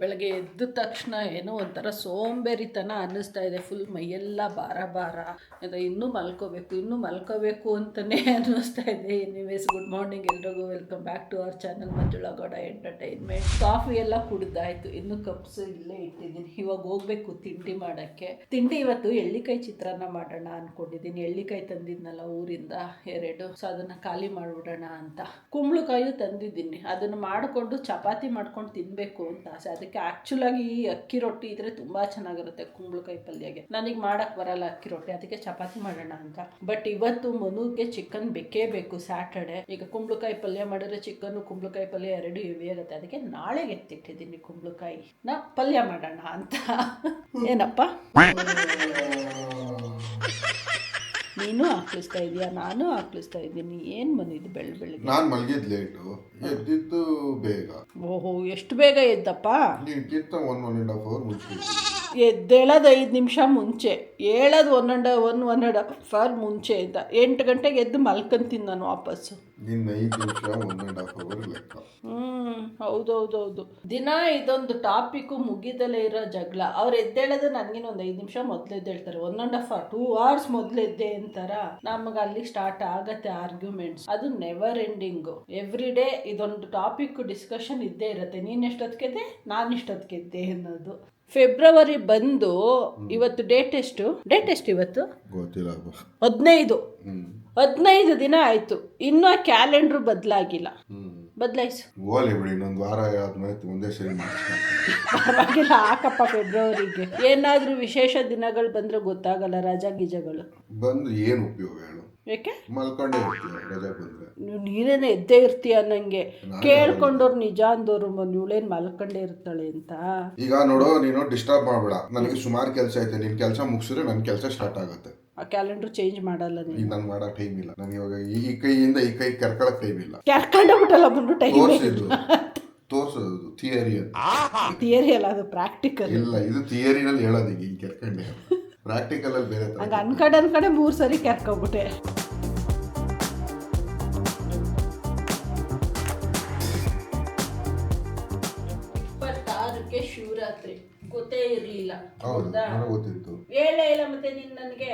ಬೆಳಗ್ಗೆ ಎದ್ದ ತಕ್ಷಣ ಏನೋ ಒಂಥರ ಸೋಂಬೇರಿತನ ಅನ್ನಿಸ್ತಾ ಇದೆ. ಫುಲ್ ಮೈಯೆಲ್ಲ ಭಾರ ಭಾರ ಅದು ಇನ್ನೂ ಮಲ್ಕೋಬೇಕು ಅಂತಲೇ ಅನ್ನಿಸ್ತಾ ಇದೆ. ಎನಿವೇಸ್ ಗುಡ್ ಮಾರ್ನಿಂಗ್ ಎಲ್ರಿಗೂ, welcome back to our channel Manjula Gowda entertainment. Coffee ಎಲ್ಲ ಕುಡ್ದಾಯ್ತು, ಇನ್ನು ಕಪ್ಸ್ ಇಲ್ಲೇ ಇಟ್ಟಿದ್ದೀನಿ. ಇವಾಗ ಹೋಗ್ಬೇಕು ತಿಂಡಿ ಮಾಡೋಕ್ಕೆ. ತಿಂಡಿ ಇವತ್ತು ಎಳ್ಳಿಕಾಯಿ ಚಿತ್ರಾನ್ನ ಮಾಡೋಣ ಅಂದ್ಕೊಂಡಿದ್ದೀನಿ. ಎಳ್ಳಿಕಾಯಿ ತಂದಿದ್ನಲ್ಲ ಊರಿಂದ 2, ಸೊ ಅದನ್ನು ಖಾಲಿ ಮಾಡಿಬಿಡೋಣ ಅಂತ. ಕುಂಬಳಕಾಯಿ ತಂದಿದ್ದೀನಿ, ಅದನ್ನು ಮಾಡಿಕೊಂಡು ಚಪಾತಿ ಮಾಡ್ಕೊಂಡು ತಿನ್ನಬೇಕು ಅಂತ ಆಸೆ. ಅದಕ್ಕೆ ಆ್ಯಕ್ಚುಲಾಗಿ ಈ ಅಕ್ಕಿ ರೊಟ್ಟಿ ಇದ್ರೆ ತುಂಬ ಚೆನ್ನಾಗಿರುತ್ತೆ ಕುಂಬಳಕಾಯಿ ಪಲ್ಯಗೆ. ನನಗೆ ಮಾಡೋಕ್ಕೆ ಬರಲ್ಲ ಅಕ್ಕಿ ರೊಟ್ಟಿ, ಅದಕ್ಕೆ ಚಪಾತಿ ಮಾಡೋಣ ಅಂತ. ಬಟ್ ಇವತ್ತು ಮನುಗೆ ಚಿಕನ್ ಬೇಕೇ ಬೇಕು, ಸ್ಯಾಟರ್ಡೆ. ಈಗ ಕುಂಬಳಕಾಯಿ ಪಲ್ಯ ಮಾಡಿದ್ರೆ ಚಿಕನ್ನು ಕುಂಬಳಕಾಯಿ ಪಲ್ಯ 2 ಹೆವಿ ಆಗುತ್ತೆ. ಅದಕ್ಕೆ ನಾಳೆಗೆ ಎತ್ತಿಟ್ಟಿದ್ದೀನಿ ಕುಂಬಳಕಾಯಿನ ಪಲ್ಯ ಮಾಡೋಣ ಅಂತ. ಏನಪ್ಪ ನೀನು ಹಾಕ್ಲಿಸ್ತಾ ಇದೀಯಾ? ನಾನು ಹಾಕ್ಲಿಸ್ತಾ ಇದ್ದೀನಿ. ಏನು ಬಂದಿದ್ದು ಬೆಳಗ್ಗೆ? ನಾನು ಮಲಗಿದ್ದು ಲೇಟು, ಎದ್ದಿದ್ದು ಬೇಗ. ಓಹೋ, ಎಷ್ಟು ಬೇಗ ಎದ್ದಪ್ಪ? ನೀನ್ಗಿಂತ 1.5 ಅವರ್ ಮುಂಚೆ. ಎದ್ದೇಳೋದು 5 ನಿಮಿಷ ಮುಂಚೆ, ಹೇಳೋದು 1.5 ಅವರ್ ಮುಂಚೆ ಅಂತ. 8 ಗಂಟೆಗೆ ಎದ್ದು ಮಲ್ಕೊಂತೀನಿ ನಾನು ವಾಪಸ್ಸು. ನಿನ್ನ 5 ನಿಮಿಷ 1.5 ಅವರ್ ಲೆಕ್ಕ. ಹೌದೌದೌದು. ದಿನ ಇದೊಂದು ಟಾಪಿಕ್ಕು ಮುಗಿದಲೇ ಇರೋ ಜಗಳ. ಅವ್ರು ಎದ್ದೇಳೋದು ನನಗಿನ ಒಂದು 5 ನಿಮಿಷ ಮೊದಲು ಎದ್ದೇಳ್ತಾರೆ. 1.5 ಅವರ್ 2 ಅವರ್ಸ್ ಮೊದಲು ಎದ್ದೆ ಅಂತಾರ. ನಮಗೆ ಅಲ್ಲಿ ಸ್ಟಾರ್ಟ್ ಆಗತ್ತೆ ಆರ್ಗ್ಯುಮೆಂಟ್ಸ್. ಅದು ನೆವರ್ ಎಂಡಿಂಗು. ಎವ್ರಿ ಡೇ ಇದೊಂದು ಟಾಪಿಕ್ ಡಿಸ್ಕಷನ್ ಇದ್ದೇ ಇರುತ್ತೆ. ನೀನು ಎಷ್ಟೊತ್ತಿಗೆದ್ದೆ, ನಾನು ಇಷ್ಟೊತ್ತಿಗೆದ್ದೆ ಅನ್ನೋದು. ಫೆಬ್ರವರಿ ಬಂದು ಇವತ್ತು ಡೇಟ್ ಎಷ್ಟು ಇವತ್ತು ಗೊತ್ತಿಲ್ಲ. 15 ದಿನ ಆಯ್ತು, ಇನ್ನೂ ಆ ಕ್ಯಾಲೆಂಡ್ರು ಬದಲಾಗಿಲ್ಲ. ಬದಲಾಯಿಸು. ಓಲಿ ಬಿಡಿ, ಇನ್ನೊಂದು ವಾರ ಆದ್ಮೇಲೆ ಒಂದೇ ಸರಿ ಪರವಾಗಿಲ್ಲ, ಹಾಕಪ್ಪ. ಫೆಬ್ರವರಿಗೆ ಏನಾದರೂ ವಿಶೇಷ ದಿನಗಳು ಬಂದರೆ ಗೊತ್ತಾಗಲ್ಲ. ರಜಾ ಗಿಜಗಳು ಬಂದು ಏನು ಉಪಯೋಗ ಹೇಳು? ಯಾಕೆ ಮಲ್ಕೊಂಡೇ ಇರ್ತೀಯ ರಜಾ ಬಂದ್ರೆ? ನೀನೇನೆ ಎದ್ದೇ ಇರ್ತೀಯ ನಂಗೆ ಕೇಳ್ಕೊಂಡವ್ರು ನಿಜ ಅಂದವ್ರು. ಇವಳೇನು ಮಲ್ಕೊಂಡೇ ಇರ್ತಾಳೆ ಅಂತ. ಈಗ ನೋಡು, ನೀನು ಡಿಸ್ಟರ್ಬ್ ಮಾಡಬೇಡ. ನನಗೆ ಸುಮಾರು ಕೆಲಸ ಐತೆ. ನಿನ್ ಕೆಲಸ ಮುಗಿಸಿದ್ರೆ ನನ್ನ ಕೆಲಸ ಸ್ಟಾರ್ಟ್ ಆಗುತ್ತೆ. ಆ ಕ್ಯಾಲೆಂಡರ್ ಚೇಂಜ್ ಮಾಡಲ್ಲ ನೀನು. ಈಗ ನಾನು ಮಾಡೋ ಟೈಮ್ ಇಲ್ಲ. ನನಗೆ ಇವಾಗ ಈ ಕೈಯಿಂದ ಈ ಕೈ ಕೆರ್ಕೊಳಕ್ ಟೈಮ್ ಇಲ್ಲ. ಕೆರ್ಕೊಂಡೋಗ್ಬಿಟ್ಟಲ್ಲ ಬಂದು ಟೈಮ್ ತೋರ್ಸೋದು ಥಿಯರಿ ಅಂತ. ಥಿಯರಿ ಅಲ್ಲ, ಅದು ಪ್ರಾಕ್ಟಿಕಲ್. ಇಲ್ಲ, ಇದು ಥಿಯರಿನಲ್ಲಿ ಹೇಳೋದು. ಈಗ ಕೆರ್ಕೊಂಡೆ, ಪ್ರಾಕ್ಟಿಕಲ್ ಅಲ್ಲಿ ಬೇರೆ. ಹಂಗೆ ಅನ್ಕಡೆ 3 ಸರಿ ಕೆರ್ಕೊಬಿಟ್ಟೆ. ಶಿವರಾತ್ರಿ ಗೊತ್ತೇ ಇರ್ಲಿಲ್ಲ. ಗೊತ್ತಿತ್ತು, ಹೇಳೇ ಇಲ್ಲ. ಮತ್ತೆ ನೀನ್ ನನಗೆ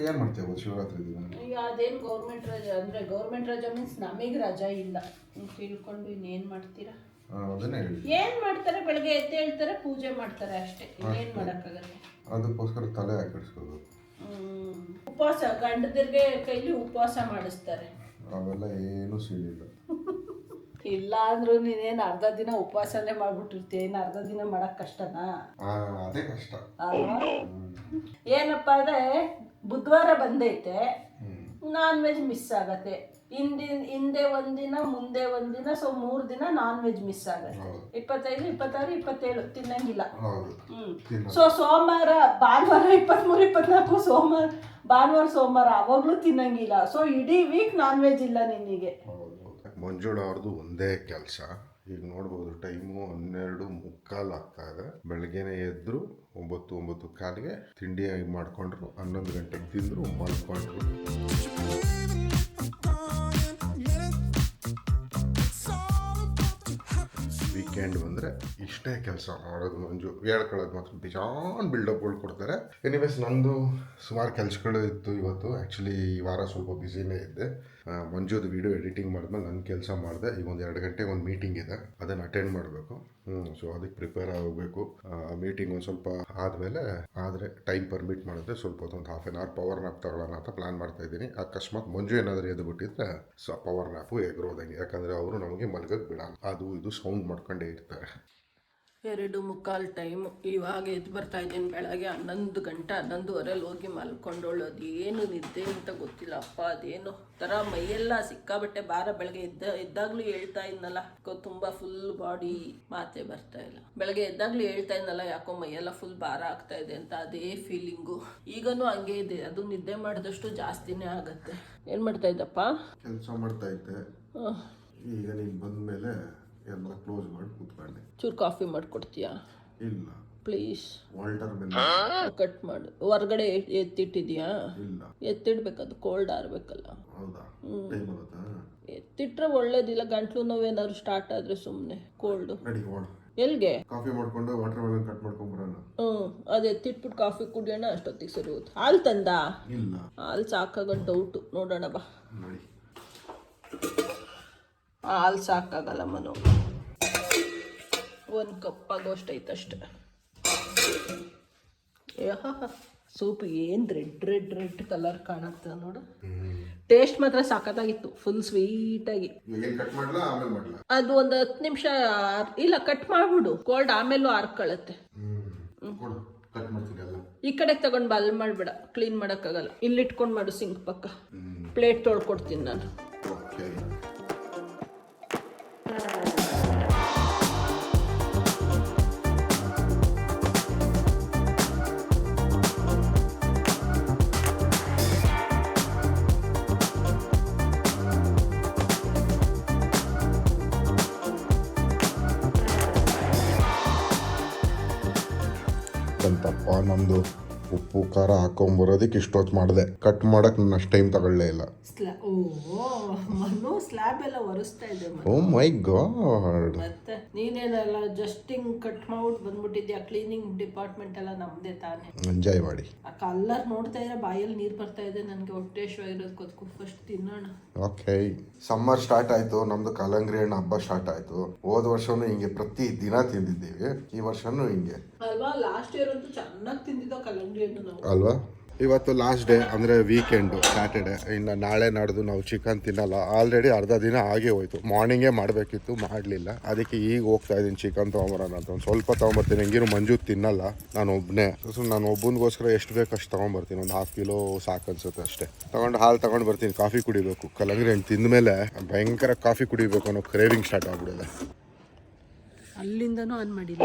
ಏನ್ ಮಾಡ್ತೇವೆ ಶಿವರಾತ್ರಿ ದಿನ? ಅದೇನು ಗೌರ್ಮೆಂಟ್ ರಜಾ ಅಂದ್ರೆ, ಗೌರ್ಮೆಂಟ್ ರಜಾ ಮೀನ್ಸ್ ನಮಗೆ ರಜಾ ಇಲ್ಲ. ತಿಳ್ಕೊಂಡು ಇನ್ನೇನ್ ಮಾಡ್ತೀರಾ? ಏನ್ ಮಾಡ್ತಾರೆ? ಬೆಳಗ್ಗೆ ಎದ್ದು ಹೇಳ್ತಾರೆ, ಪೂಜೆ ಮಾಡ್ತಾರೆ, ಅಷ್ಟೇ. ಏನ್ ಮಾಡಕ್ಕಾಗತ್ತೆ? ಅದಕ್ಕೋಸ್ಕರ ತಲೆ ಹಾಕಿಸ್ಕೋಬೇಕು. ಉಪವಾಸ, ಗಂಡದಿರ್ಗೆ ಕೈಲಿ ಉಪವಾಸ ಮಾಡಿಸ್ತಾರೆ. ಅವೆಲ್ಲ ಏನು ಸಿಗಲಿಲ್ಲ. ಇಲ್ಲ ಅಂದ್ರೂ ನೀನೇನು ಅರ್ಧ ದಿನ ಉಪವಾಸನೇ ಮಾಡ್ಬಿಟ್ಟಿರ್ತೀಯ. ಇನ್ನು ಅರ್ಧ ದಿನ ಮಾಡಕ್ ಕಷ್ಟನಾ? ಅದೇ ಕಷ್ಟ ಅಲ್ವಾ? ಏನಪ್ಪ ಅಂದ್ರೆ, ಬುಧವಾರ ಬಂದೈತೆ, ನಾನ್ ವೆಜ್ ಮಿಸ್ ಆಗತ್ತೆ. ಹಿಂದೆ ಒಂದಿನ, ಮುಂದೆ ಒಂದಿನ, ಸೊ 3 ದಿನ ನಾನ್ ವೆಜ್ ಮಿಸ್ ಆಗತ್ತೆ. 25, 26, 27 ತಿನ್ನಂಗಿಲ್ಲ. ಸೊ ಸೋಮವಾರ, ಭಾನುವಾರ 23, 24 ಭಾನುವಾರ ಸೋಮವಾರ ಅವಾಗ್ಲೂ ತಿನ್ನಂಗಿಲ್ಲ. ಸೊ ಇಡೀ ವೀಕ್ ನಾನ್ ವೆಜ್ ಇಲ್ಲ ನಿನಗೆ. ಮಂಜುಳಾ ಅವ್ರದ್ದು ಒಂದೇ ಕೆಲಸ. ಈಗ ನೋಡ್ಬೋದು, ಟೈಮು 12:15 ಆಗ್ತಾ ಇದೆ. ಬೆಳಗ್ಗೆನೆ ಎದ್ರು 9:15 ತಿಂಡಿ ಮಾಡ್ಕೊಂಡ್ರು, 11 ಗಂಟೆಗೆ ತಿಂದ್ರು, ಮಲ್ಕೊಂಡ್ರು. ವೀಕೆಂಡ್ ಬಂದರೆ ಇಷ್ಟೇ ಕೆಲಸ ಮಾಡೋದು. ಮಂಜು ಹೇಳ್ಕೊಳ್ಳೋದು ಮಾತ್ರ ಬೇಜಾನ್ ಬಿಲ್ಡಪ್ಗಳು ಕೊಡ್ತಾರೆ. ಎನಿವೇಸ್, ನಂದು ಸುಮಾರು ಕೆಲಸಗಳು ಇತ್ತು ಇವತ್ತು. ಆ್ಯಕ್ಚುಲಿ ಈ ವಾರ ಸ್ವಲ್ಪ ಬ್ಯುಸಿನೇ ಇದ್ದೆ. ಮಂಜುದು ವಿಡಿಯೋ ಎಡಿಟಿಂಗ್ ಮಾಡಿದ್ಮೇಲೆ ನನ್ನ ಕೆಲಸ ಮಾಡಿದೆ. ಈಗ 2 ಗಂಟೆಗೆ ಒಂದು ಮೀಟಿಂಗ್ ಇದೆ, ಅದನ್ನು ಅಟೆಂಡ್ ಮಾಡಬೇಕು. ಸೊ ಅದಕ್ಕೆ ಪ್ರಿಪೇರ್ ಆಗಬೇಕು. ಮೀಟಿಂಗ್ ಒಂದು ಸ್ವಲ್ಪ ಆದಮೇಲೆ, ಆದರೆ ಟೈಮ್ ಪರ್ಮಿಟ್ ಮಾಡಿದ್ರೆ ಸ್ವಲ್ಪ ಒಂದು ½ ಅವರ್ ಪವರ್ ನ್ಯಾಪ್ ತಗೊಳ್ಳೋಣ ಅಂತ ಪ್ಲಾನ್ ಮಾಡ್ತಾ ಇದ್ದೀನಿ. ಅಕಸ್ಮಾತ್ ಮಂಜು ಏನಾದರೂ ಎದ್ದು ಬಿಟ್ಟಿದ್ರೆ ಪವರ್ ನ್ಯಾಪು ಎಗ್ರೋದಂಗೆ. ಯಾಕಂದರೆ ಅವರು ನಮಗೆ ಮಲಗಕ್ಕೆ ಬಿಡಲ್ಲ, ಅದು ಇದು ಸೌಂಡ್ ಮಾಡ್ಕೊಂಡೇ ಇರ್ತಾರೆ. 2:45 ಟೈಮು. ಇವಾಗ ಎದ್ದು ಬರ್ತಾ ಇದ್ದೀನಿ. ಬೆಳಗ್ಗೆ 11 ಗಂಟೆ 11:15 ಹೋಗಿ ಮಲ್ಕೊಂಡೋಳು. ಅದೇನು ನಿದ್ದೆ ಅಂತ ಗೊತ್ತಿಲ್ಲ ಅಪ್ಪ. ಅದೇನು ಥರ ಮೈಯೆಲ್ಲ ಸಿಕ್ಕಾಬಟ್ಟೆ ಭಾರ. ಬೆಳಗ್ಗೆ ಎದ್ದಾಗಲೂ ಹೇಳ್ತಾ ಇದ್ನಲ್ಲ, ತುಂಬ ಫುಲ್ ಬಾಡಿ ಮಾತೆ ಬರ್ತಾ ಇಲ್ಲ. ಬೆಳಗ್ಗೆ ಎದ್ದಾಗಲೂ ಹೇಳ್ತಾ ಇದ್ನಲ್ಲ, ಯಾಕೋ ಮೈಯೆಲ್ಲ ಫುಲ್ ಭಾರ ಆಗ್ತಾ ಇದೆ ಅಂತ. ಅದೇ ಫೀಲಿಂಗು ಈಗನೂ ಹಂಗೆ ಇದೆ. ಅದು ನಿದ್ದೆ ಮಾಡಿದಷ್ಟು ಜಾಸ್ತಿನೇ ಆಗತ್ತೆ. ಏನು ಮಾಡ್ತಾ ಇದ್ದಪ್ಪ? ಕೆಲಸ ಮಾಡ್ತಾ ಇದ್ದೆ. ಈಗ ನೀನು ಬಂದ ಮೇಲೆ ಎಲ್ಲ ಕ್ಲೋಸ್ ಮಾಡಿ ಕೂತ್ಕೊಂಡೆ. ಚೂರು ಕಾಫಿ ಮಾಡಿಕೊಡ್ತೀಯಾ? ಇಲ್ಲ ಪ್ಲೀಸ್. ವಾಲ್ಟರ್ ಕಟ್ ಮಾಡು. ಹೊರಗಡೆ ಎತ್ತಿಟ್ಟಿದ್ಯಾ? ಇಲ್ಲ, ಎತ್ತಿಡ್ಬೇಕದು, ಕೋಲ್ಡ್ ಆರ್ಬೇಕಲ್ಲ. ಹೌದಾ? ಟೈಮ್ ಆಗುತ್ತಾ? ಎತ್ತಿಟ್ರೆ ಒಳ್ಳೇದಿಲ್ಲ. ಗಂಟ್ಲು ನೋವೇನಾದ್ರು ಸ್ಟಾರ್ಟ್ ಆದರೆ ಸುಮ್ಮನೆ ಕೋಲ್ಡು. ನಡಿ ಹೋಣ, ಎಲ್ಲಿಗೆ? ಕಾಫಿ ಮಾಡ್ಕೊಂಡು ವಾಟರ್ ಮೆಲನ್ ಕಟ್ ಮಾಡ್ಕೊಂಡು ಬರೋಣ. ಅದು ಎತ್ತಿಟ್ಬಿಟ್ಟು ಕಾಫಿ ಕುಡಿಯೋಣ, ಅಷ್ಟೊತ್ತಿಗೆ ಸರಿ ಹೋಯ್ತು. ಹಾಲು ತಂದ? ಇಲ್ಲ, ಹಾಲು ಸಾಕಾಗೋ ಡೌಟು. ನೋಡೋಣ ಬಾ. ನೋಡಿ ಹಾಲು ಸಾಕಾಗಲ್ಲ ಮನು, 1 ಕಪ್ ಆಗೋಷ್ಟು ಐತಷ್ಟೆ. ಸೂಪ್ ಏನು ರೆಡ್ ಕಲರ್ ಕಾಣುತ್ತೆ ನೋಡು. ಟೇಸ್ಟ್ ಮಾತ್ರ ಸಖತ್ತಾಗಿತ್ತು, ಫುಲ್ ಸ್ವೀಟಾಗಿ. ಅದು ಒಂದು 10 ನಿಮಿಷ ಇಲ್ಲ, ಕಟ್ ಮಾಡ್ಬಿಡು, ಕೋಲ್ಡ್ ಆಮೇಲೂ ಆರ್ಕೊಳ್ಳುತ್ತೆ. ಈ ಕಡೆಗೆ ತಗೊಂಡು ಬಾ, ಅಲ್ಲಿ ಮಾಡಬೇಡ, ಕ್ಲೀನ್ ಮಾಡೋಕ್ಕಾಗಲ್ಲ. ಇಲ್ಲಿ ಇಟ್ಕೊಂಡು ಮಾಡು, ಸಿಂಕ್ ಪಕ್ಕ. ಪ್ಲೇಟ್ ತೊಳ್ಕೊಡ್ತೀನಿ ನಾನು. ಅಂತಪ್ಪ ನಮ್ಮದು ಉಪ್ಪು ಖಾರ ಹಾಕೊಂಬರೋದಕ್ಕೆ ಇಷ್ಟೊತ್ತು ಮಾಡಿದೆ. ಕಟ್ ಮಾಡೋಕೆ ನನ್ನ ಅಷ್ಟು ಟೈಮ್ ತಗೊಳ್ಳೇ ಇಲ್ಲ. ಸ್ಲ್ಯಾಬ್ ಎಲ್ಲ ಒರೆಸ್ತಾ ಇದೆ. ಓ ಮೈ ಗಾಡ್. ಮತ್ತೆ ನೀನೇನಲ್ಲ ಜಸ್ಟ್ ಹಿಂಗ್ ಕಟ್ ಮಾಡ್ಬಿಟ್ಟು ಬಂದ್ಬಿಟ್ಟಿದ್ಯಾ. ಕ್ಲೀನಿಂಗ್ ಡಿಪಾರ್ಟ್ಮೆಂಟ್ ಎಲ್ಲ ನಮ್ದೇ ತಾನೇ. ಎಂಜಾಯ್ ಮಾಡಿ. ಆ ಕಲ್ಲರ್ ನೋಡ್ತಾ ಇದ್ರೆ ಬಾಯಲ್ಲಿ ನೀರು ಬರ್ತಾ ಇದೆ ನನಗೆ. ಹೊಟ್ಟೆ ಇರೋದು ಕೊತ್ಕು ಫಸ್ಟ್ ತಿನ್ನೋಣ. ಓಕೆ, ಸಮ್ಮರ್ ಸ್ಟಾರ್ಟ್ ಆಯ್ತು, ನಮ್ದು ಕಲ್ಲಂಗಡಿ ಹಣ್ಣು ಹಬ್ಬ ಸ್ಟಾರ್ಟ್ ಆಯ್ತು. ಹೋದ ವರ್ಷನೂ ಹಿಂಗೆ ಪ್ರತಿ ದಿನ ತಿಂದಿದ್ದೀವಿ, ಈ ವರ್ಷನೂ ಹಿಂಗೆ ಅಲ್ವಾ. ಲಾಸ್ಟ್ ಇಯರ್ ಅಂತೂ ಚೆನ್ನಾಗಿ ತಿಂದಿದ್ದೋ ಕಲ್ಲಂಗಡಿ ಹಣ್ಣು ನಾವು, ಅಲ್ವಾ. ಇವತ್ತು ಲಾಸ್ಟ್ ಡೇ, ಅಂದರೆ ವೀಕೆಂಡು, ಸ್ಯಾಟರ್ಡೆ. ಇನ್ನು ನಾಳೆ ನಾಡ್ದು ನಾವು ಚಿಕನ್ ತಿನ್ನಲ್ಲ. ಆಲ್ರೆಡಿ ಅರ್ಧ ದಿನ ಆಗೇ ಹೋಯ್ತು. ಮಾರ್ನಿಂಗೇ ಮಾಡಬೇಕಿತ್ತು, ಮಾಡಲಿಲ್ಲ. ಅದಕ್ಕೆ ಈಗ ಹೋಗ್ತಾ ಇದ್ದೀನಿ ಚಿಕನ್ ತೊಗೊಂಬರೋಣ ಅಂತ. ಒಂದು ಸ್ವಲ್ಪ ತೊಗೊಂಬರ್ತೀನಿ. ಹೆಂಗಿರು ಮಂಜು ತಿನ್ನಲ್ಲ, ನಾನು ಒಬ್ಬನೇ. ಸೊ ನಾನು ಒಬ್ಬನಿಗೋಸ್ಕರ ಎಷ್ಟು ಬೇಕು ಅಷ್ಟು ತೊಗೊಂಬರ್ತೀನಿ. ಒಂದು 1/2 ಕಿಲೋ ಸಾಕು ಅನ್ಸುತ್ತೆ ಅಷ್ಟೇ. ತೊಗೊಂಡು ಹಾಲು ತೊಗೊಂಡು ಬರ್ತೀನಿ. ಕಾಫಿ ಕುಡಿಬೇಕು. ಕಲ್ಲಂಗಡಿ ಹಣ್ಣು ತಿಂದಮೇಲೆ ಭಯಂಕರ ಕಾಫಿ ಕುಡಿಬೇಕು ಅನ್ನೋ ಕ್ರೇವಿಂಗ್ ಸ್ಟಾರ್ಟ್ ಆಗ್ಬಿಡಿದೆ. ಅಲ್ಲಿಂದನೂ ಆನ್ ಮಾಡಿಲ್ಲ.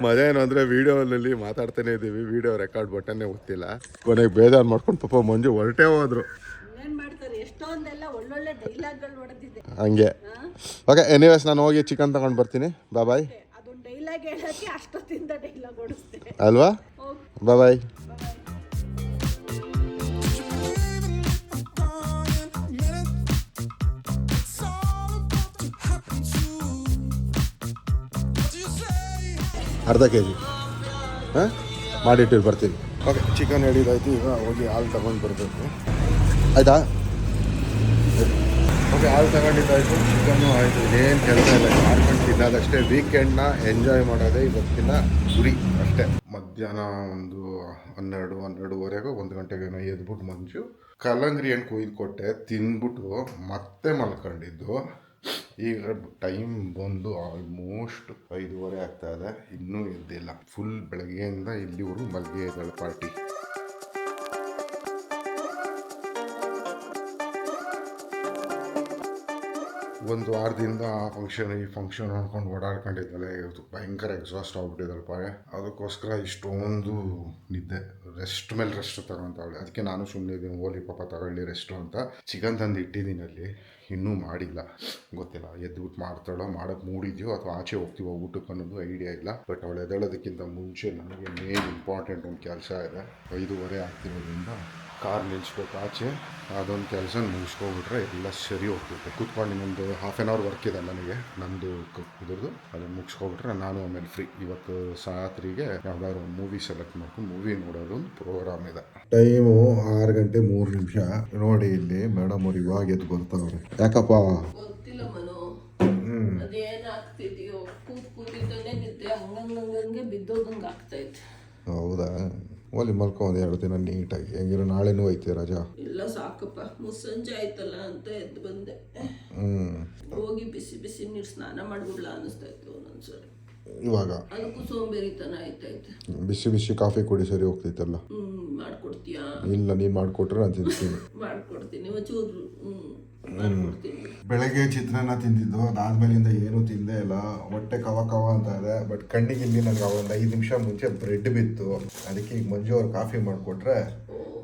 ಮಜಾ ಏನು ಅಂದರೆ ವಿಡಿಯೋನಲ್ಲಿ ಮಾತಾಡ್ತಾನೆ ಇದ್ದೀವಿ, ವಿಡಿಯೋ ರೆಕಾರ್ಡ್ ಬಟನ್ನೇ ಗೊತ್ತಿಲ್ಲ. ಕೊನೆಗೆ ಬೇಜಾರು ಮಾಡ್ಕೊಂಡು ಪಾಪ ಮಂಜು ಹೊರಟೇ ಹೋದ್ರು. ಹಂಗೆ. ಓಕೆ, ಎನಿವೇಸ್ ನಾನು ಹೋಗಿ ಚಿಕನ್ ತಗೊಂಡು ಬರ್ತೀನಿ. ಬಾಯ್. ಅಲ್ವಾ? ಬಾಯ್. ಅರ್ಧ kg ಹಾಂ ಮಾಡಿಟ್ಟಿರು, ಬರ್ತೀನಿ. ಓಕೆ, ಚಿಕನ್ ಹೇಳಿದಾಯ್ತು. ಈಗ ಹೋಗಿ ಹಾಲು ತಗೊಂಡು ಬರಬೇಕು, ಆಯಿತಾ? ಓಕೆ, ಹಾಲು ತಗೊಂಡಿದ್ದಾಯಿತು, ಚಿಕನ್ನು ಆಯಿತು. ಇದೇನು ಕೆಲಸ ಇಲ್ಲ, ಮಾಡ್ಕೊಂಡು ತಿನ್ನೋದಷ್ಟೇ. ವೀಕೆಂಡ್ನ ಎಂಜಾಯ್ ಮಾಡೋದೇ ಇವತ್ತಿನ ಗುರಿ ಅಷ್ಟೇ. ಮಧ್ಯಾಹ್ನ ಒಂದು 12:30 1 ಗಂಟೆಗೇನೋ ಎದ್ಬಿಟ್ಟು ಮಂಜು ಕಲ್ಲಂಗಡಿ ಹಣ್ಣು ಕೊಯ್ದು ಕೊಟ್ಟೆ, ತಿಂದ್ಬಿಟ್ಟು ಮತ್ತೆ ಮಲ್ಕೊಂಡಿದ್ದು. ಈಗ ಟೈಮ್ ಬಂದು ಆಲ್ಮೋಸ್ಟ್ 5:30 ಆಗ್ತಾ ಇದೆ, ಇನ್ನೂ ಎದ್ದಿಲ್ಲ. ಫುಲ್ ಬೆಳಗ್ಗೆಯಿಂದ ಇಲ್ಲಿವರೆಗೂ ಮಲ್ಗೆ ಇದ್ದಾಳೆ ಪಾರ್ಟಿ. ಒಂದು ವಾರದಿಂದ ಆ ಫಂಕ್ಷನ್ ಈ ಫಂಕ್ಷನ್ ನೋಡ್ಕೊಂಡು ಓಡಾಡ್ಕೊಂಡಿದ್ದಾಳೆ. ಇವತ್ತು ಭಯಂಕರ ಎಕ್ಸಾಸ್ಟ್ ಆಗ್ಬಿಟ್ಟಿದ್ದಾಳೆ ಪಾಳೆ. ಅದಕ್ಕೋಸ್ಕರ ಇಷ್ಟೊಂದು ನಿದ್ದೆ, ರೆಸ್ಟ್ ಮೇಲೆ ರೆಸ್ಟ್ ತಗೊತಾವಳೆ. ಅದಕ್ಕೆ ನಾನು ಸುಮ್ಮನೆ ಇದ್ದೀನಿ, ಓಲಿ ಪಾಪ ತಗೊಳ್ಳಿ ರೆಸ್ಟು ಅಂತ. ಚಿಕನ್ ತಂದು ಇಟ್ಟಿದ್ದೀನಿ ಅಲ್ಲಿ, ಇನ್ನೂ ಮಾಡಿಲ್ಲ. ಗೊತ್ತಿಲ್ಲ ಎದ್ಬಿಟ್ಟು ಮಾಡ್ತಾಳೋ, ಮಾಡೋಕ್ಕೆ ಮೂಡಿದ್ಯೋ ಅಥವಾ ಆಚೆ ಹೋಗ್ತೀವೋ ಊಟಕ್ಕೆ ಅನ್ನೋದು ಐಡಿಯಾ ಇಲ್ಲ. ಬಟ್ ಅವಳು ಎದ್ದೇಳೋದಕ್ಕಿಂತ ಮುಂಚೆ ನನಗೆ ಮೇನ್ ಇಂಪಾರ್ಟೆಂಟ್ ಒಂದು ಕೆಲಸ ಇದೆ. 5:30 ಆಗ್ತಿರೋದ್ರಿಂದ ಕಾರ್ ನಿಲ್ಲಿಸ್ಬೇಕು ಆಚೆ. ಅದೊಂದು ಕೆಲಸ ಮುಗಿಸ್ಕೊಬಿಟ್ರೆ ಎಲ್ಲ ಸರಿ ಹೋಗ್ತೈತೆ. ಕೂತ್ಕೊಂಡು ಇನ್ನೊಂದು 1/2 hour ವರ್ಕ್ ಇದೆ ನನಗೆ, ನಂದು ಇದ್ರದ್ದು. ಅದನ್ನು ಮುಗಿಸ್ಕೊಬಿಟ್ರೆ ನಾನು ಆಮೇಲೆ ಫ್ರೀ. ಇವತ್ತು ರಾತ್ರಿಗೆ ಯಾವ್ದಾದ್ರು ಒಂದು ಮೂವಿ ಸೆಲೆಕ್ಟ್ ಮಾಡ್ಕೊಂಡು ಮೂವಿ ನೋಡೋದು ಒಂದು ಪ್ರೋಗ್ರಾಮ್ ಇದೆ. ಟೈಮು 6:03. ನೋಡಿ ಇಲ್ಲಿ ಮೇಡಮ್ ಅವ್ರು ಇವಾಗ ಎದ್ದು ಬರ್ತಾವ್ರೆ. ಯಾಕಪ್ಪ ಗೊತ್ತಿಲ್ಲ ಮನು, ಅದೇನಾಗ್ತಿದೆಯೋ ಕೂತಿದ್ದಾನೆ ನಿದ್ದೆ ಹಂಗಂಗೆ ಬಿದ್ದೋದಂಗೆ ಆಗ್ತೈತೆ. ಹೌದಾ? ಓಲಿ ಮಲ್ಕೊಂಡು 2 ದಿನ ನೀಟಾಗಿ. ಹೆಂಗಿರೋ ನಾಳೆನೂ ಐತೆ ರಜಾ? ಇಲ್ಲ ಸಾಕಪ್ಪ, ಮುಸ್ಸಂಜೆ ಆಯ್ತಲ್ಲ ಅಂತ ಎದ್ದು ಬಂದೆ. ಹೋಗಿ ಬಿಸಿ ಬಿಸಿ ನೀರು ಸ್ನಾನ ಮಾಡ್ಬಿಡ್ಲ ಅನ್ನಿಸ್ತಾ ಇತ್ತು ಒಂದೊಂದ್ಸರಿ. ಇವಾಗ ಅದಕ್ಕೂ ಸೋಂಬೇರಿತನ ಆಯ್ತೈತೆ. ಬಿಸಿ ಬಿಸಿ ಕಾಫಿ ಕುಡಿ ಸರಿ ಹೋಗ್ತೈತಲ್ಲ. ಮಾಡ್ಕೊಡ್ತೀಯಾ? ಇಲ್ಲ, ನೀನು ಮಾಡಿಕೊಟ್ರೆ ನಾನು ತಿಂತೀನಿ. ಮಾಡ್ಕೊಡ್ತೀನಿ ಒಂಚೂರು. ಬೆಳಗ್ಗೆ ಚಿತ್ರಾನ್ನ ತಿಂದಿದ್ದು, ಅದಾದ್ಮೇಲಿಂದ ಏನೂ ತಿಂದೇ ಇಲ್ಲ. ಹೊಟ್ಟೆ ಕವ ಕವ ಅಂತ ಇದೆ. ಬಟ್ ಕಣ್ಣಿಗೆ ಇಲ್ಲಿ ನನಗೆ ಒಂದು 5 ನಿಮಿಷ ಮುಂಚೆ ಬ್ರೆಡ್ ಬಿತ್ತು. ಅದಕ್ಕೆ ಈಗ ಮಂಜು ಅವ್ರು ಕಾಫಿ ಮಾಡಿಕೊಟ್ರೆ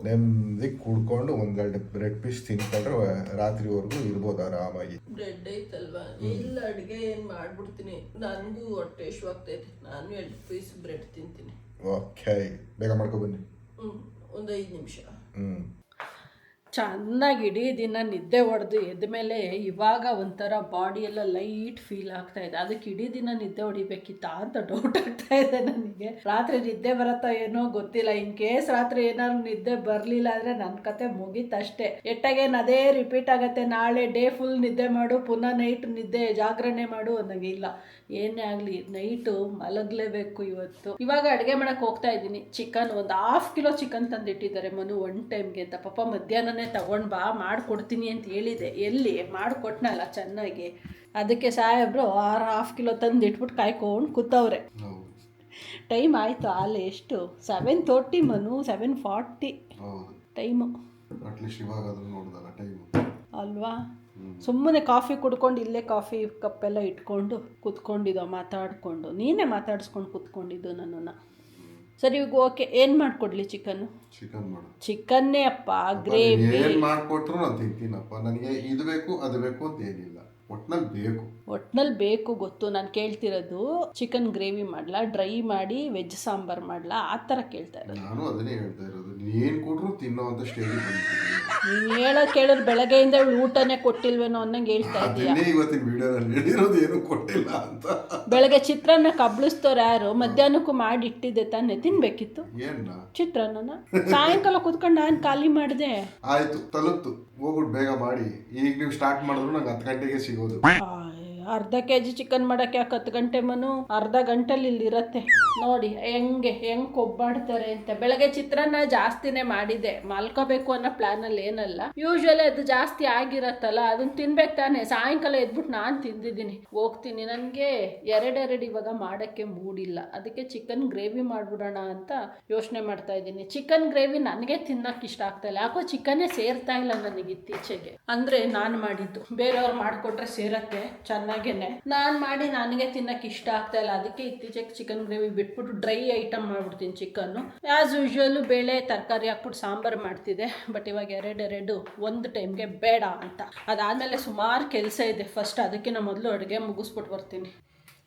ನೆಮ್ಮದಿ ಕುಡ್ಕೊಂಡು 1 ಗಂಟೆ ಬ್ರೆಡ್ ಪೀಸ್ ತಿನ್ಕೊಂಡ್ರೆ ರಾತ್ರಿವರೆಗೂ ಇರ್ಬೋದು ಆರಾಮಾಗಿ. ಬ್ರೆಡ್ ಐತಲ್ವಾ, ಇಲ್ಲ ಅಡುಗೆ ಏನು ಮಾಡ್ಬಿಡ್ತೀನಿ. ನನಗೂ ಹೊಟ್ಟೆ ಆಗ್ತೈತೆ, ನಾನು 2 ಪೀಸ್ ಬ್ರೆಡ್ ತಿಂತೀನಿ. ಓಕೆ, ಬೇಗ ಮಾಡ್ಕೊಬನ್ನಿ. ಒಂದು 5 ನಿಮಿಷ. ಚೆನ್ನಾಗಿ ಇಡೀ ದಿನ ನಿದ್ದೆ ಹೊಡೆದು ಎದ್ದ ಮೇಲೆ ಇವಾಗ ಒಂಥರ ಬಾಡಿ ಎಲ್ಲ ಲೈಟ್ ಫೀಲ್ ಆಗ್ತಾ ಇದೆ. ಅದಕ್ಕೆ ಇಡೀ ದಿನ ನಿದ್ದೆ ಹೊಡಿಬೇಕಿತ್ತ ಅಂತ ಡೌಟ್ ಆಗ್ತಾ ಇದೆ ನನಗೆ. ರಾತ್ರಿ ನಿದ್ದೆ ಬರುತ್ತಾ ಏನೋ ಗೊತ್ತಿಲ್ಲ. ಇನ್ ಕೇಸ್ ರಾತ್ರಿ ಏನಾದ್ರು ನಿದ್ದೆ ಬರಲಿಲ್ಲ ಅಂದರೆ ನನ್ನ ಕತೆ ಮುಗೀತಷ್ಟೇ. ಎಟ್ಟಾಗೇನು ಅದೇ ರಿಪೀಟ್ ಆಗುತ್ತೆ. ನಾಳೆ ಡೇ ಫುಲ್ ನಿದ್ದೆ ಮಾಡು, ಪುನಃ ನೈಟ್ ನಿದ್ದೆ ಜಾಗರಣೆ ಮಾಡು ಅನ್ನೋಂಗೆ ಇಲ್ಲ. ಏನೇ ಆಗಲಿ ನೈಟು ಮಲಗಲೇಬೇಕು ಇವತ್ತು. ಇವಾಗ ಅಡುಗೆ ಮಾಡೋಕ್ಕೆ ಹೋಗ್ತಾ ಇದ್ದೀನಿ. ಚಿಕನ್ ಒಂದು 1/2 ಕಿಲೋ ಚಿಕನ್ ತಂದಿಟ್ಟಿದ್ದಾರೆ ಮನು ಒನ್ ಟೈಮ್ಗೆ ಅಂತ. ಪಾಪ ಮಧ್ಯಾಹ್ನನೇ ತಗೊಂಡು ಬಾ ಮಾಡಿಕೊಡ್ತೀನಿ ಅಂತ ಹೇಳಿದೆ. ಎಲ್ಲಿ ಮಾಡಿಕೊಟ್ನಲ್ಲ ಚೆನ್ನಾಗಿ. ಅದಕ್ಕೆ ಸಾಹೇಬ್ರು 1/2 ಕಿಲೋ ತಂದು ಇಟ್ಬಿಟ್ಟು ಕಾಯ್ಕೊಂಡು ಕೂತವ್ರೆ. ಟೈಮ್ ಆಯಿತು ಆಲೆ ಎಷ್ಟು 7:30 ಮನು 7:40 ಟೈಮು ಅಲ್ವಾ. ಸುಮ್ಮನೆ ಕಾಫಿ ಕುಡ್ಕೊಂಡು ಇಲ್ಲೇ ಕಾಫಿ ಕಪ್ಪೆಲ್ಲ ಇಟ್ಕೊಂಡು ಕೂತ್ಕೊಂಡಿದ್ದೋ ಮಾತಾಡಿಕೊಂಡು. ನೀನೇ ಮಾತಾಡಿಸ್ಕೊಂಡು ಕೂತ್ಕೊಂಡಿದ್ದು ನನ್ನನ್ನು. ಸರಿ ಈಗ ಓಕೆ, ಏನು ಮಾಡಿಕೊಡ್ಲಿ? ಚಿಕನ್ನೇ ಅಪ್ಪ, ಗ್ರೇವಿ ಏನು ಮಾಡಿಕೊಟ್ರು ನಾನು ತಿಂತೀನಪ್ಪ. ನನಗೆ ಇದು ಬೇಕು ಅದು ಬೇಕು ಅಂತ ಏನಿಲ್ಲ, ಒಟ್ನಲ್ಲಿ ಬೇಕು ಗೊತ್ತು. ನಾನು ಕೇಳ್ತಿರೋದು ಚಿಕನ್ ಗ್ರೇವಿ ಮಾಡ್ಲಾ, ಡ್ರೈ ಮಾಡಿ ವೆಜ್ ಸಾಂಬಾರ್ ಮಾಡ್ಲಾ, ಆ ಥರ ಕೇಳ್ತಾ ಇರೋದು. ನಾನು ಅದನ್ನೇ ಹೇಳ್ತಾ ಇರೋದು. ಏನು ಕೊಟ್ರು ತಿನ್ನೋ ಅಂತ ಸ್ಟೇಜ್ ನೀನು ಕೇಳಿದ್ರೆ ಬೆಳಗ್ಗೆಯಿಂದ ಊಟನೇ ಕೊಟ್ಟಿಲ್ವೇನೋ ಅನ್ನಂಗೆ ಹೇಳ್ತಾ ಇದ್ದೀಯ. ಇವತ್ತಿನ ವಿಡಿಯೋದಲ್ಲಿ ಹೇಳಿರೋದು ಏನು ಕೊಟ್ಟಿಲ್ಲ ಅಂತ. ಬೆಳಗ್ಗೆ ಚಿತ್ರಾನ್ನ ಕಬ್ಳಿಸ್ತವ್ರು ಯಾರು? ಮಧ್ಯಾಹ್ನಕ್ಕೂ ಮಾಡಿ ಇಟ್ಟಿದ್ದೆ ತಾನೇ, ತಿನ್ಬೇಕಿತ್ತು ಚಿತ್ರಾನ್ನ. ಸಾಯಂಕಾಲ ಕುತ್ಕೊಂಡು ನಾನು ಖಾಲಿ ಮಾಡಿದೆ. ಆಯ್ತು ತಲುಪ್ತು, ಹೋಗ್ಬಿಟ್ಟು ಬೇಗ ಮಾಡಿ. ಈಗ ನೀವು ಸ್ಟಾರ್ಟ್ ಮಾಡಿದ್ರು ನಂಗೆ 10 ಗಂಟೆಗೆ ಸಿಗೋದು. ಅರ್ಧ kg ಚಿಕನ್ ಮಾಡೋಕ್ಕೆ ಯಾಕೆ 10 ಗಂಟೆ ಮನು? ಅರ್ಧ ಗಂಟೆಲಿ ಇಲ್ಲಿರತ್ತೆ ನೋಡಿ ಹೆಂಗೆ ಕೊಬ್ಬಾಡ್ತಾರೆ ಅಂತ. ಬೆಳಗ್ಗೆ ಚಿತ್ರಾನ್ನ ಜಾಸ್ತಿನೇ ಮಾಡಿದೆ, ಮಲ್ಕೋಬೇಕು ಅನ್ನೋ ಪ್ಲಾನಲ್ಲಿ ಏನಲ್ಲ. ಯೂಶ್ವಲಿ ಅದು ಜಾಸ್ತಿ ಆಗಿರತ್ತಲ್ಲ, ಅದನ್ನ ತಿನ್ಬೇಕು ತಾನೆ. ಸಾಯಂಕಾಲ ಎದ್ಬಿಟ್ಟು ನಾನು ತಿಂದಿದ್ದೀನಿ, ಹೋಗ್ತೀನಿ. ನನಗೆ ಎರಡೆರಡು ಇವಾಗ ಮಾಡೋಕ್ಕೆ ಮೂಡಿಲ್ಲ. ಅದಕ್ಕೆ ಚಿಕನ್ ಗ್ರೇವಿ ಮಾಡಿಬಿಡೋಣ ಅಂತ ಯೋಚನೆ ಮಾಡ್ತಾ ಇದ್ದೀನಿ. ಚಿಕನ್ ಗ್ರೇವಿ ನನಗೆ ತಿನ್ನೋಕೆ ಇಷ್ಟ ಆಗ್ತಾ ಇಲ್ಲ. ಯಾಕೋ ಚಿಕನ್ನೇ ಸೇರ್ತಾ ಇಲ್ಲ ನನಗೆ ಇತ್ತೀಚೆಗೆ. ಅಂದರೆ ನಾನು ಮಾಡಿದ್ದು ಬೇರೆಯವ್ರು ಮಾಡಿಕೊಟ್ರೆ ಸೇರತ್ತೆ ಚೆನ್ನಾಗೇನೆ. ನಾನು ಮಾಡಿ ನನಗೆ ತಿನ್ನೋಕೆ ಇಷ್ಟ ಆಗ್ತಾ ಇಲ್ಲ. ಅದಕ್ಕೆ ಇತ್ತೀಚೆಗೆ ಚಿಕನ್ ಗ್ರೇವಿ ಬಿಟ್ಬಿಟ್ಟು ಡ್ರೈ ಐಟಮ್ ಮಾಡ್ಬಿಡ್ತೀನಿ. ಚಿಕನ್ನು ಆ್ಯಸ್ ಯೂಶ್ವಲು ಬೇಳೆ ತರಕಾರಿ ಹಾಕ್ಬಿಟ್ಟು ಸಾಂಬಾರು ಮಾಡ್ತಿದ್ದೆ. ಬಟ್ ಇವಾಗ ಎರಡೆರಡು ಒಂದು ಟೈಮ್ಗೆ ಬೇಡ ಅಂತ. ಅದಾದಮೇಲೆ ಸುಮಾರು ಕೆಲಸ ಇದೆ. ಫಸ್ಟ್ ಅದಕ್ಕಿಂತ ಮೊದಲು ಅಡುಗೆ ಮುಗಿಸ್ಬಿಟ್ಟು ಬರ್ತೀನಿ.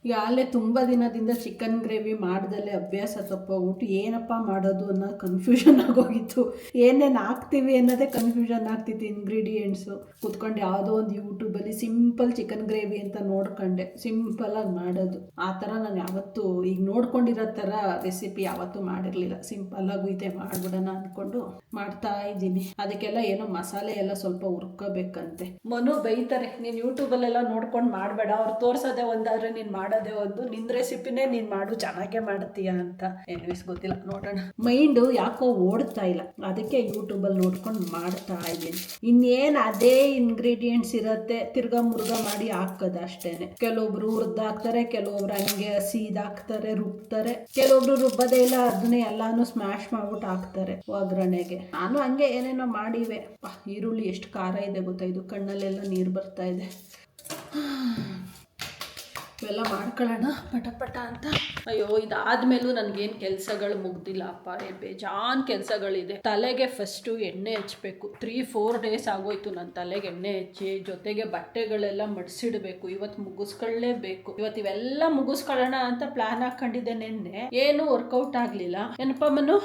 ಈಗ ಅಲ್ಲೇ ತುಂಬ ದಿನದಿಂದ ಚಿಕನ್ ಗ್ರೇವಿ ಮಾಡ್ದಲ್ಲೇ ಅಭ್ಯಾಸ ತಪ್ಪೋಗ್ಬಿಟ್ಟು ಏನಪ್ಪ ಮಾಡೋದು ಅನ್ನೋದು ಕನ್ಫ್ಯೂಷನ್ ಆಗೋಗಿತ್ತು. ಏನೇನು ಹಾಕ್ತೀವಿ ಅನ್ನೋದೇ ಕನ್ಫ್ಯೂಷನ್ ಆಗ್ತಿತ್ತು. ಇಂಗ್ರೀಡಿಯೆಂಟ್ಸು ಕೂತ್ಕೊಂಡು ಯಾವುದೋ ಒಂದು ಯೂಟ್ಯೂಬಲ್ಲಿ ಸಿಂಪಲ್ ಚಿಕನ್ ಗ್ರೇವಿ ಅಂತ ನೋಡ್ಕೊಂಡೆ, ಸಿಂಪಲಾಗಿ ಮಾಡೋದು. ಆ ಥರ ನಾನು ಯಾವತ್ತೂ ಈಗ ನೋಡ್ಕೊಂಡಿರೋ ಥರ ರೆಸಿಪಿ ಯಾವತ್ತೂ ಮಾಡಿರಲಿಲ್ಲ. ಸಿಂಪಲ್ಲಾಗಿ ಇದೆ ಮಾಡಿಬಿಡೋಣ ಅಂದ್ಕೊಂಡು ಮಾಡ್ತಾ ಇದ್ದೀನಿ. ಅದಕ್ಕೆಲ್ಲ ಏನೋ ಮಸಾಲೆ ಎಲ್ಲ ಸ್ವಲ್ಪ ಹುರ್ಕೋಬೇಕಂತೆ. ಮನು ಬೈತಾರೆ, ನೀನು ಯೂಟ್ಯೂಬಲ್ಲೆಲ್ಲ ನೋಡ್ಕೊಂಡು ಮಾಡಬೇಡ, ಅವ್ರು ತೋರಿಸೋದೇ ಒಂದಾದರೆ ನೀನು ಮಾಡೋದೇ ಒಂದು, ನಿನ್ನ ರೆಸಿಪಿನೇ ನೀನು ಮಾಡು, ಚೆನ್ನಾಗೇ ಮಾಡ್ತೀಯ ಅಂತ. ಎನಿವೇಸ್ ಗೊತ್ತಿಲ್ಲ, ನೋಡೋಣ. ಮೈಂಡು ಯಾಕೋ ಓಡ್ತಾ ಇಲ್ಲ, ಅದಕ್ಕೆ ಯೂಟ್ಯೂಬಲ್ಲಿ ನೋಡ್ಕೊಂಡು ಮಾಡ್ತಾ ಇದ್ದೀನಿ. ಇನ್ನೇನು ಅದೇ ಇಂಗ್ರೀಡಿಯೆಂಟ್ಸ್ ಇರುತ್ತೆ, ತಿರ್ಗಾ ಮುರ್ಗಾ ಮಾಡಿ ಹಾಕೋದು ಅಷ್ಟೇನೆ. ಕೆಲವೊಬ್ರು ಹುರಿದಾಕ್ತಾರೆ, ಕೆಲವೊಬ್ರು ಹಂಗೆ ಸೀದಾಕ್ತಾರೆ, ರುಬ್ತಾರೆ. ಕೆಲವೊಬ್ರು ರುಬ್ಬದೇ ಇಲ್ಲ, ಅದನ್ನೇ ಎಲ್ಲಾನು ಸ್ಮ್ಯಾಶ್ ಮಾಡ್ಬಿಟ್ಟು ಹಾಕ್ತಾರೆ ಒಗ್ಗರಣೆಗೆ. ನಾನು ಹಂಗೆ ಏನೇನೋ ಮಾಡಿವೆ. ಈರುಳ್ಳಿ ಎಷ್ಟು ಖಾರ ಇದೆ ಗೊತ್ತಾ, ಇದು ಕಣ್ಣಲ್ಲೆಲ್ಲ ನೀರು ಬರ್ತಾ ಇದೆ. ಇವೆಲ್ಲ ಮಾಡ್ಕೊಳ್ಳೋಣ ಪಟ ಅಂತ. ಅಯ್ಯೋ, ಇದಾದ್ಮೇಲೂ ನನಗೇನು ಕೆಲಸಗಳು ಮುಗ್ದಿಲ್ಲ ಅಪ್ಪ. ಬೇಜಾನ್ ಕೆಲಸಗಳಿದೆ. ತಲೆಗೆ ಫಸ್ಟು ಎಣ್ಣೆ ಹಚ್ಚಬೇಕು. 3-4 ಡೇಸ್ ಆಗೋಯ್ತು ನನ್ನ ತಲೆಗೆ ಎಣ್ಣೆ ಹಚ್ಚಿ. ಜೊತೆಗೆ ಬಟ್ಟೆಗಳೆಲ್ಲ ಮಡಿಸಿಡಬೇಕು. ಇವತ್ತು ಮುಗಿಸ್ಕೊಳ್ಳೇಬೇಕು. ಇವತ್ತು ಇವೆಲ್ಲ ಮುಗಿಸ್ಕೊಳ್ಳೋಣ ಅಂತ ಪ್ಲಾನ್ ಹಾಕೊಂಡಿದ್ದೆ. ನೆನ್ನೆ ಏನು ವರ್ಕೌಟ್ ಆಗಲಿಲ್ಲ. ಏನಪ್ಪ ಮನು,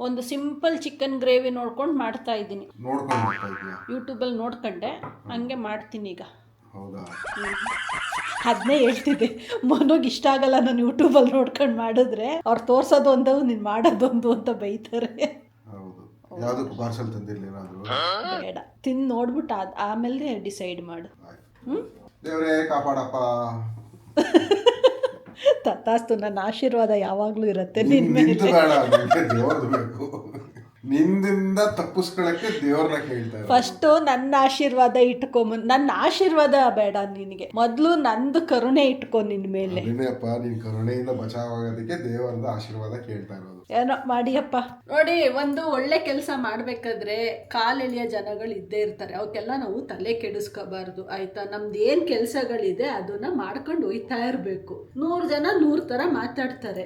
ಒಂದು ಸಿಂಪಲ್ ಚಿಕನ್ ಗ್ರೇವಿ ನೋಡ್ಕೊಂಡು ಮಾಡ್ತಾ ಇದ್ದೀನಿ. ಯೂಟ್ಯೂಬಲ್ಲಿ ನೋಡ್ಕೊಂಡೆ, ಹಂಗೆ ಮಾಡ್ತೀನಿ ಈಗ. ಅದನ್ನೇ ಹೇಳ್ತಿದ್ದೆ, ಮನೋಗೆ ಇಷ್ಟ ಆಗಲ್ಲ ನಾನು ಯೂಟ್ಯೂಬಲ್ಲಿ ನೋಡ್ಕೊಂಡು ಮಾಡಿದ್ರೆ. ಅವ್ರು ತೋರ್ಸೋದೊಂದು ನೀನು ಮಾಡೋದೊಂದು ಅಂತ ಬೈತಾರೆ. ಬೇಡ, ತಿಂದು ನೋಡ್ಬಿಟ್ಟು ಆಮೇಲೆ ಡಿಸೈಡ್ ಮಾಡು. ತತ್ತಾಸ್ತು, ನನ್ನ ಆಶೀರ್ವಾದ ಯಾವಾಗಲೂ ಇರುತ್ತೆ ನಿನ್ನ ಮೇಲೆ. ನಿಂದಿಂದ ತಪ್ಪಿಸ್ಕೊಳ್ಳಕ್ಕೆ ದೇವ್ರನ್ನ ಕೇಳ್ತಾರೆ. ಫಸ್ಟು ನನ್ನ ಆಶೀರ್ವಾದ ಇಟ್ಕೊಂಬಂದು, ನನ್ನ ಆಶೀರ್ವಾದ ಬೇಡ ನಿನಗೆ, ಮೊದಲು ನಂದು ಕರುಣೆ ಇಟ್ಕೊ ನಿನ್ನ ಮೇಲೆ. ಅಪ್ಪ, ನೀನು ಕರುಣೆಯಿಂದ ಬಚಾವಾಗೋದಕ್ಕೆ ದೇವರದ ಆಶೀರ್ವಾದ ಕೇಳ್ತಾ ಇರೋದು. ಏನೋ ಮಾಡಿಯಪ್ಪ. ನೋಡಿ, ಒಂದು ಒಳ್ಳೆ ಕೆಲಸ ಮಾಡಬೇಕಾದ್ರೆ ಕಾಲೆಳೆಯ ಜನಗಳು ಇದ್ದೇ ಇರ್ತಾರೆ. ಅವಕ್ಕೆಲ್ಲ ನಾವು ತಲೆ ಕೆಡಿಸ್ಕೋಬಾರ್ದು, ಆಯ್ತಾ? ನಮ್ದು ಏನು ಕೆಲಸಗಳಿದೆ ಅದನ್ನ ಮಾಡ್ಕೊಂಡು ಹೋಯ್ತಾ ಇರಬೇಕು. 100 ಜನ 100 ಥರ ಮಾತಾಡ್ತಾರೆ.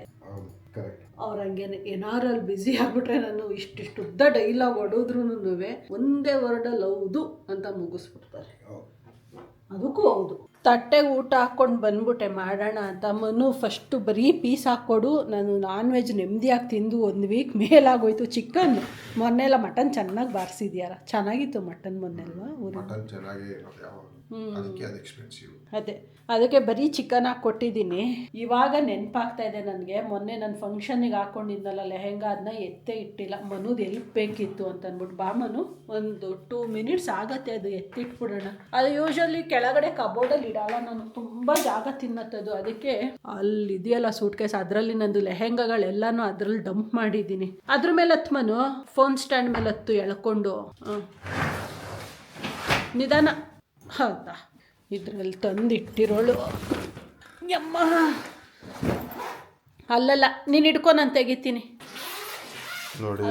ಅವ್ರಂಗೇನೆ ಏನಾರಲ್ಲಿ ಬ್ಯುಸಿ ಆಗ್ಬಿಟ್ರೆ ನಾನು ಇಷ್ಟಿಷ್ಟು ಉದ್ದ ಡೈಲಾಗ್ ಹೊಡೋದ್ರೂ ಒಂದೇ ವರ್ಡಲ್ಲಿ ಹೌದು ಅಂತ ಮುಗಿಸ್ಬಿಡ್ತಾರೆ. ಅದಕ್ಕೂ ಹೌದು. ತಟ್ಟೆಗೆ ಊಟ ಹಾಕ್ಕೊಂಡು ಬಂದ್ಬಿಟ್ಟೆ ಮಾಡೋಣ ಅಂತ. ಮನು ಫಸ್ಟು ಬರೀ ಪೀಸ್ ಹಾಕ್ಕೊಡು, ನಾನು ನಾನ್ ವೆಜ್ ನೆಮ್ಮದಿಯಾಗಿ ತಿಂದು 1 ವೀಕ್ ಮೇಲಾಗೋಯ್ತು. ಚಿಕನ್ ಮೊನ್ನೆಲ್ಲ ಮಟನ್ ಚೆನ್ನಾಗಿ ಬಾರಿಸಿದ್ಯಾರ, ಚೆನ್ನಾಗಿತ್ತು ಮಟನ್ ಮೊನ್ನೆಲ್ವಾ ಮಟನ್ ಚೆನ್ನಾಗಿ ಅದಕ್ಕೆ ಅದು ಎಕ್ಸ್ಪೆನ್ಸಿವ್. ಅದಕ್ಕೆ ಬರೀ ಚಿಕನ್ ಹಾಕಿ ಕೊಟ್ಟಿದ್ದೀನಿ. ಇವಾಗ ನೆನಪಾಗ್ತಾ ಇದೆ ನನಗೆ, ಮೊನ್ನೆ ನನ್ನ ಫಂಕ್ಷನ್ನಿಗೆ ಹಾಕ್ಕೊಂಡಿದ್ನಲ್ಲ ಲೆಹೆಂಗಾ, ಅದನ್ನ ಎತ್ತೇ ಇಟ್ಟಿಲ್ಲ. ಮನುದು ಎಲ್ಪ್ ಬೇಕಿತ್ತು ಅಂತ ಅಂದ್ಬಿಟ್ಟು, ಬಾ ಮನು ಒಂದು 2 ಮಿನಿಟ್ಸ್ ಆಗತ್ತೆ, ಅದು ಎತ್ತಿಟ್ಬಿಡೋಣ. ಅದು ಯೂಶಲಿ ಕೆಳಗಡೆ ಕಬೋರ್ಡಲ್ಲಿ ಇಡಲ್ಲ ನಾನು, ತುಂಬ ಜಾಗ ತಿನ್ನತ್ತದು. ಅದಕ್ಕೆ ಅಲ್ಲಿ ಇದೆಯಲ್ಲ ಸೂಟ್ ಕೇಸ್, ಅದರಲ್ಲಿ ನಂದು ಲೆಹೆಂಗಾಗಳೆಲ್ಲನೂ ಅದರಲ್ಲಿ ಡಂಪ್ ಮಾಡಿದ್ದೀನಿ. ಅದ್ರ ಮೇಲೆ ಹತ್ತು ಮನು, ಫೋನ್ ಸ್ಟ್ಯಾಂಡ್ ಮೇಲೆ ಹತ್ತು ಎಳ್ಕೊಂಡು ನಿಧಾನ. ಹೌದಾ, ಇದರಲ್ಲಿ ತಂದಿಟ್ಟಿರೋಳು ಯಮ್ಮ. ಅಲ್ಲಲ್ಲ, ನೀನು ಇಟ್ಕೊ, ನಾನು ತೆಗಿತೀನಿ ನೋಡಿ.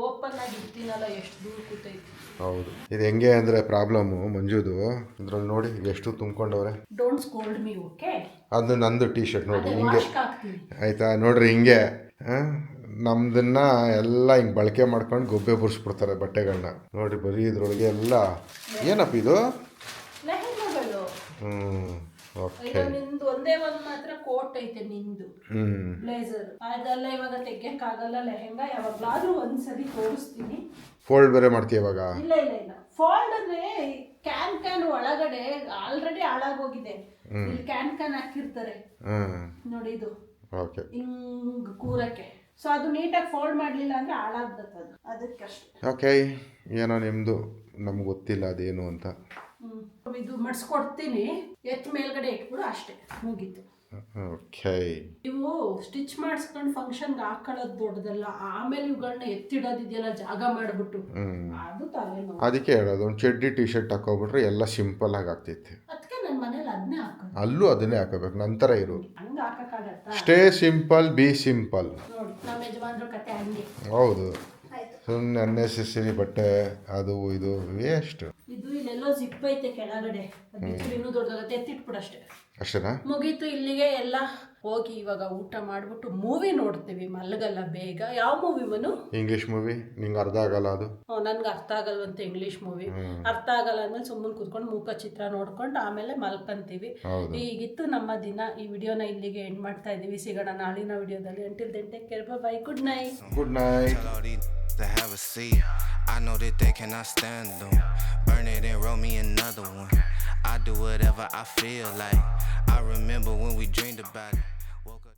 ಓಪನ್ ಆಗಿ ಇರ್ತೀನಲ್ಲ, ಎಷ್ಟು ದೂರ ಕೂತೈತಿ. ಹೌದು, ಇದು ಹೆಂಗೆ ಅಂದರೆ ಪ್ರಾಬ್ಲಮ್ಮು ಮಂಜುದು. ಇದ್ರಲ್ಲಿ ನೋಡಿ ಎಷ್ಟು ತುಂಬ್ಕೊಂಡವ್ರೆ. Don't scold me, okay? ಅದು ನಂದು ಟೀ ಶರ್ಟ್ ನೋಡಿ ಹಿಂಗೆ ಆಯಿತಾ, ನೋಡ್ರಿ ಹಿಂಗೆ ನಮ್ದನ್ನ ಎಲ್ಲ ಹಿಂಗೆ ಬಳಕೆ ಮಾಡ್ಕೊಂಡು ಗೊಬ್ಬೆ ಬುರ್ಸ್ಬಿಡ್ತಾರೆ ಬಟ್ಟೆಗಳನ್ನ. ನೋಡಿ ಬರೀ ಇದ್ರೊಳಗೆ ಎಲ್ಲ ಏನಪ್ಪ ಇದು? ಲೆಹೆಂಗಾಗಳು. ಓಕೆ. ನಿಂದು ಒಂದೇ ಒಂದು ಮಾತ್ರ ಕೋಟ್ ಐತೆ ನಿಂದು, ಬ್ಲೇಸರ್. ಅದೆಲ್ಲ ಇವಾಗ ತೆಗಿಯಕ್ಕಾಗಲ್ಲ. ಲೆಹೆಂಗಾ ಯಾವಾಗಲಾದ್ರೂ ಒಂದ್ಸರಿ ತೋರಿಸ್ತೀನಿ. ಫೋಲ್ಡ್ ಬೇರೆ ಮಾಡ್ತೀಯ ಇವಾಗ? ಇಲ್ಲ ಇಲ್ಲ ಇಲ್ಲ, ಫೋಲ್ಡ್ ಅಂದ್ರೆ ಕ್ಯಾನ್ ಒಳಗಡೆ ಆಲ್ರೆಡಿ ಹಾಳಾಗೋಗಿದೆ. ಇಲ್ಲಿ ಕ್ಯಾನ್ ಹಾಕಿರ್ತಾರೆ ನೋಡಿ, ಇದು ಓಕೆ ಹಿಂಗ್ ಕೂರಕ್ಕೆ. ಸೊ ಅದು ನೀಟಾಗಿ ಫೋಲ್ಡ್ ಮಾಡಲಿಲ್ಲ ಅಂದರೆ ಹಾಳಾಗ್ತದೆ, ಅದು ಅದಕ್ಕಷ್ಟೇ. ಓಕೆ, ಏನೋ ನಿಮ್ಮದು ನಮ್ಗೆ ಗೊತ್ತಿಲ್ಲ ಅದೇನು ಅಂತ. ಇದು ಮಡ್ಸ್ಕೊಡ್ತೀನಿ, ಎತ್ ಮೇಲ್ಗಡೆ ಇಟ್ಬಿಡು, ಅಷ್ಟೇ, ಮುಗೀತು. ಓಕೆ. ಇವು ಸ್ಟಿಚ್ ಮಾಡಿಸ್ಕೊಂಡು ಫಂಕ್ಷನ್ಗೆ ಹಾಕೊಳ್ಳೋದು ದೊಡ್ಡದಲ್ಲ, ಆಮೇಲೆ ಇವುಗಳನ್ನ ಎತ್ತಿಡೋದಿದೆಯಲ್ಲ ಜಾಗ ಮಾಡಿಬಿಟ್ಟು, ಅದು ತಲೆನೋವು. ಅದಕ್ಕೆ ಹೇಳೋದು, ಒಂದು ಚಡ್ಡಿ ಟೀ ಶರ್ಟ್ ಹಾಕೋಬಿಟ್ರೆ ಎಲ್ಲ ಸಿಂಪಲ್ ಆಗಿ ಆಗ್ತೈತೆ. ಅದಕ್ಕೆ ನನ್ನ ಮನೇಲಿ ಅದನ್ನೇ ಹಾಕೋದು. ಅಲ್ಲೂ ಅದನ್ನೇ ಹಾಕೋಬೇಕು, ನಂತರ ಇರು. ಹಂಗೆ ಹಾಕೋಕ್ಕಾಗತ್ತಾ? Stay simple, be simple. ನೋಡಿ ನಮ್ಮ ಯಜಮಾನ್ರ ಕತೆ ಹಂಗೆ. ಹೌದು, ಸುಮ್ಮನೆ ಅನ್ನೆಸೆಸರಿ ಬಟ್ಟೆ ಅದು ಇದು ವೇಸ್ಟ್. ಇದು ಇಲ್ಲೆಲ್ಲೋ ಜಿಪ್ ಐತೆ ಕೆಳಗಡೆ, ಅದು ಇನ್ನೂ ದೊಡ್ಡದಾಗತ್ತೆ, ಎತ್ತಿಟ್ಬಿಡು ಅಷ್ಟೇ. ಅಷ್ಟೇನಾ? ಮುಗೀತು ಇಲ್ಲಿಗೆ ಎಲ್ಲ. ಹೋಗಿ ಇವಾಗ ಊಟ ಮಾಡ್ಬಿಟ್ಟು ಮೂವಿ ನೋಡ್ತೀವಿ, ಮಲಗಲ್ಲ ಬೇಗ. ಯಾವ ಮೂವಿ ಮನು? English movie. ನಿಂಗೆ ಅರ್ಥ ಆಗಲ್ಲ ಅದು? ನನ್ಗೆ ಅರ್ಥ ಆಗಲ್ವಂತೆ ಇಂಗ್ಲಿಷ್ ಮೂವಿ. ಅರ್ಥ ಆಗಲ್ಲ ಅಂದ್ಮೇಲೆ ಸುಮ್ಮನೆ ಕೂತ್ಕೊಂಡು ಮೂಕ ಚಿತ್ರ ನೋಡ್ಕೊಂಡು ಆಮೇಲೆ ಮಲ್ಕೊಂತೀವಿ. ಈಗಿತ್ತು ನಮ್ಮ ದಿನ. ಈ ವಿಡಿಯೋನ ಇಲ್ಲಿಗೆ ಎಂಡ್ ಮಾಡ್ತಾ ಇದೀವಿ. ಸಿಗೋಣ ನಾಳಿನ ವಿಡಿಯೋದಲ್ಲಿ. Until then take care, bye, good night. Good night. To have a seat, I know that they cannot stand them. Burn it and roll me another one. I do whatever I feel like. I remember when we dreamed about it.